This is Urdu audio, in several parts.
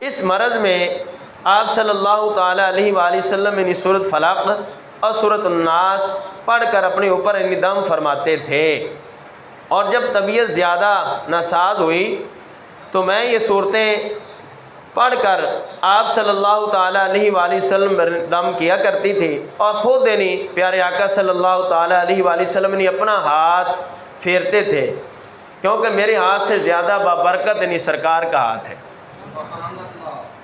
اس مرض میں آپ صلی اللہ تعالیٰ علیہ وآلہ وسلم یعنی سورۃ فلق اور سورۃ الناس پڑھ کر اپنے اوپر دم فرماتے تھے، اور جب طبیعت زیادہ ناساز ہوئی تو میں یہ صورتیں پڑھ کر آپ صلی اللہ تعالیٰ علیہ وآلہ وسلم دم کیا کرتی تھی، اور خود پیارے آقا صلی اللہ تعالیٰ علیہ وآلہ وسلم نے اپنا ہاتھ پھیرتے تھے، کیونکہ میرے ہاتھ سے زیادہ بابرکت سرکار کا ہاتھ ہے۔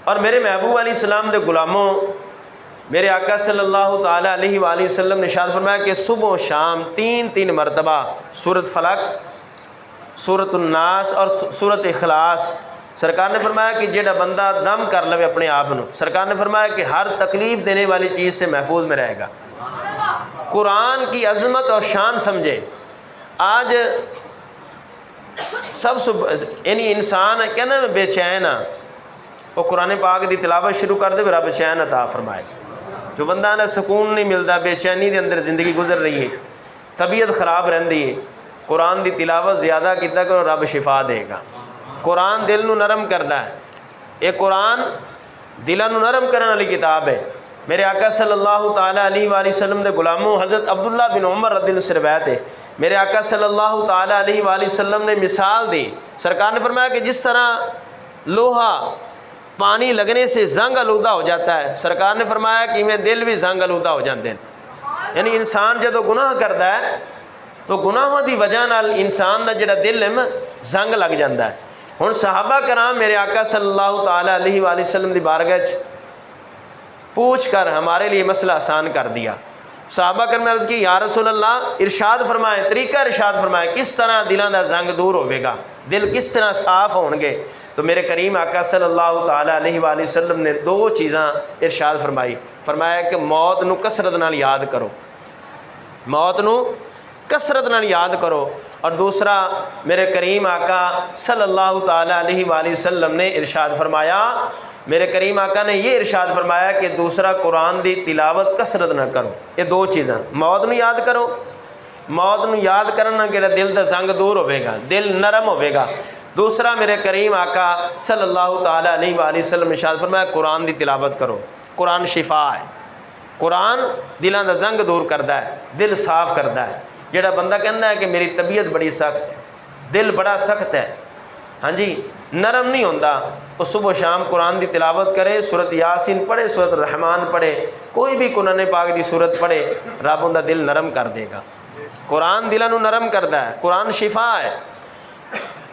اور میرے محبوب علیہ السلام دے غلاموں، میرے آقا صلی اللہ تعالیٰ علیہ وآلہ وسلم نے ارشاد فرمایا کہ صبح و شام تین مرتبہ سورۃ فلق، سورۃ الناس اور سورۃ اخلاص، سرکار نے فرمایا کہ جڑا بندہ دم کر لے اپنے آپ نو، سرکار نے فرمایا کہ ہر تکلیف دینے والی چیز سے محفوظ میں رہے گا۔ قرآن کی عظمت اور شان سمجھے۔ آج انسان کہنا میں بے چین ہاں، وہ قرآن پاک دی تلاوت شروع کر دے رب چین عطا فرمائے۔ جو بندہ نہ سکون نہیں ملتا، بے چینی دے اندر زندگی گزر رہی ہے، طبیعت خراب رہندی ہے، قرآن دی تلاوت زیادہ کیتا کرو، رب شفا دے گا۔ قرآن دل نو نرم کردا ہے، یہ قرآن دلاں نو نرم کرنے والی کتاب ہے۔ میرے آقا صلی اللہ تعالیٰ علیہ وآلہ وسلم دے غلاموں، حضرت عبداللہ بن عمر رضی اللہ عنہ سے روایت ہے، میرے آقا صلی اللہ تعالیٰ علیہ وآلہ وسلم نے مثال دی، سرکار نے فرمایا کہ جس طرح لوہا پانی لگنے سے زنگ آلودہ ہو جاتا ہے، سرکار نے فرمایا کہ میں دل بھی زنگ آلودہ ہو جاتے ہیں۔ یعنی انسان جدو گناہ کرتا ہے تو گناہاں دی وجہ نال انسان دا جڑا دل ہے زنگ لگ جاتا ہے۔ ہن صحابہ کرام میرے آقا صلی اللہ تعالیٰ علیہ وآلہ وسلم دی بارگاہ پوچھ کر ہمارے لیے مسئلہ آسان کر دیا۔ صحابہ کرام نے عرض کی یا رسول اللہ ارشاد فرمائیں، طریقہ ارشاد فرمائیں، کس طرح دلاں دا زنگ دور ہوے گا، دل کس طرح صاف ہون گے؟ تو میرے کریم آقا صلی اللہ تعالیٰ علیہ وآلہ وسلم نے دو چیزاں ارشاد فرمایا کہ موت نو کثرت نال یاد کرو، موت نو کثرت نال یاد کرو، اور دوسرا میرے کریم آقا صلی اللہ تعالیٰ علیہ وآلہ وسلم نے ارشاد فرمایا، میرے کریم آقا نے یہ ارشاد فرمایا کہ دوسرا قرآن دی تلاوت کثرت نہ کرو۔ یہ دو چیزاں، موت نو یاد کرو، موت نو یاد کرنا کہ دل دا زنگ دور ہوے گا، دل نرم ہوے گا۔ دوسرا میرے کریم آقا صلی اللہ تعالیٰ علیہ وآلہ وسلم نے ارشاد فرمایا قرآن دی تلاوت کرو، قرآن شفا ہے، قرآن دلاں دا زنگ دور کردا ہے، دل صاف کردا ہے۔ جڑا بندہ کہندا ہے کہ میری طبیعت بڑی سخت ہے، دل بڑا سخت ہے، ہاں جی نرم نہیں ہوندا، وہ صبح و شام قرآن دی تلاوت کرے، سورۃ یاسین پڑھے، سورۃ الرحمن پڑھے، کوئی بھی قرآن پاک دی سورت پڑھے، رب ان دا دل نرم کر دے گا۔ قرآن دلاں نو نرم کردا ہے، قرآن شفا ہے۔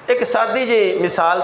ایک سادی جی مثال